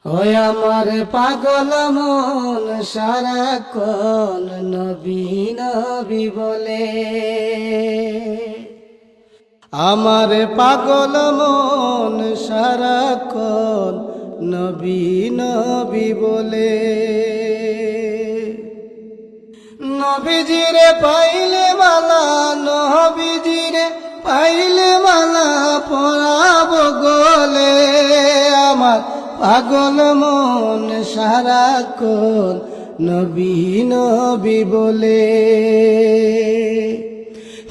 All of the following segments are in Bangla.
ওই আমার পাগল মন সারাক্ষণ নবী নবী বলে। আমার পাগল মন সারাক্ষণ নবী নবী বলে। নবীজিরে পাইলে মালা, নবীজিরে পাইলে মালা পরাবো গলে। আমার পাগল মন সারাক্ষণ নবী নবী বলে।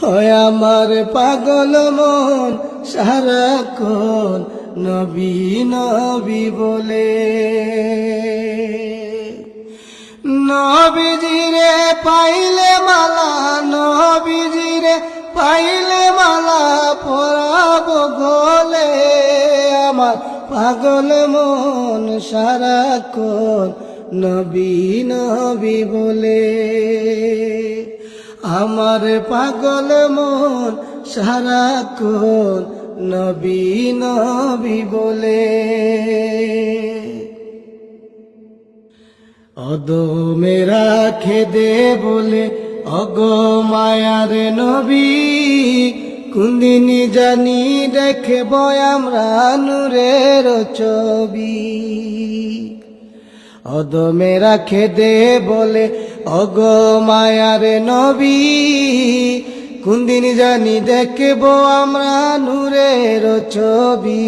হয় আমার পাগল মন সারাক্ষণ নবী নবী বলে। নবীজিরে পাইলে মালা, নবীজিরে পাইলে মালা পরাবো গলে। আমার পাগল মন সারাক্ষণ নবী নবী বলে। আমার পাগল মন সারাক্ষণ নবী নবী বলে। অদমে রাখে দে বলে অগো মায়ার নবী। কুন্দিনী জানি দেখব আমরা নূরের ছবি। অদমে রাখে দে বলে অগো মায়ার নবী। কুন্দিনী জানি দেখব আমরা নূরের ছবি।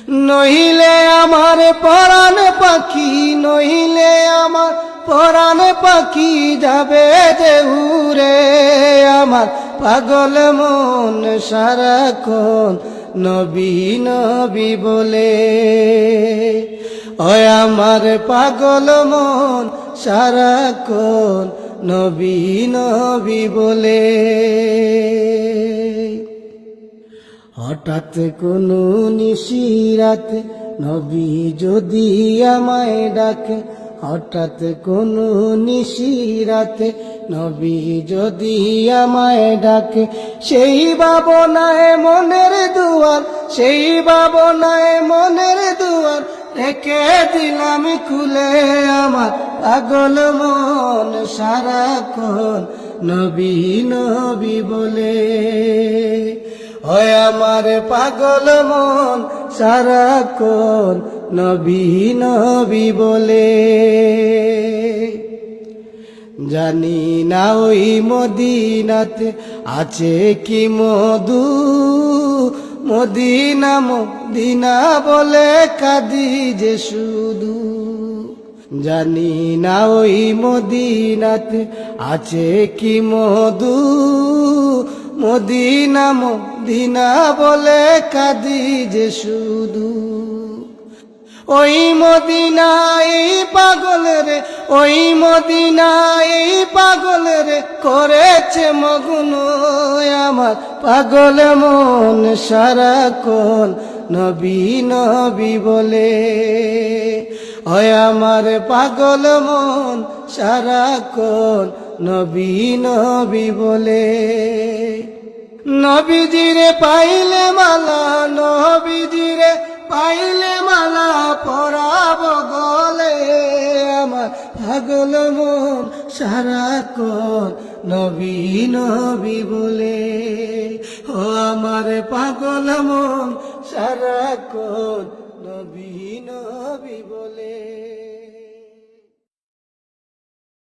নহিলে আমার পরাণ পাখি, নহিলে আমার পরাণ পাখি যাবে যে উড়ে। আমার পাগল মন সারাক্ষণ নবী নবী বলে। ওই আমার পাগল মন সারাক্ষণ নবী নবী বলে। হঠাৎ কোনো নিশিরাতে নবী যদি আমায় ডাকে। হঠাৎ কোনো নিশিরাতে নবী যদি আমায় ডাকে। সেই ভাবনায় মনের দুয়ার, সেই ভাবনায় মনের দুয়ার রেখে দিলাম খুলে। আমার পাগল মন সারাক্ষণ নবী নবী বলে। ওই আমার পাগল মন সারাক্ষণ নবী নবী বলে। জানি না ওই মদিনাতে আছে কি মধু। মদিনা মদিনা বলে কাঁদি যে শুধু। জানি না ওই মদিনাতে আছে কি মধু। মদিনা মদিনা বলে কাঁদি যে শুধু। ওই মদিনা এই পাগল রে, ওই মদিনা এই পাগল রে করেছে মগ্ন। আমার পাগল মন সারাক্ষণ নবী নবী বলে। ওই আমার পাগল মন সারাক্ষণ নবী নবী বলে। নবীজিরে পাইলে মালা, নবীজিরে পাইলে মালা পরাবো গলে। আমার পাগল মন সারাক্ষণ নবী নবী বলে। ও আমার পাগল মন সারাক্ষণ নবী নবী বলে।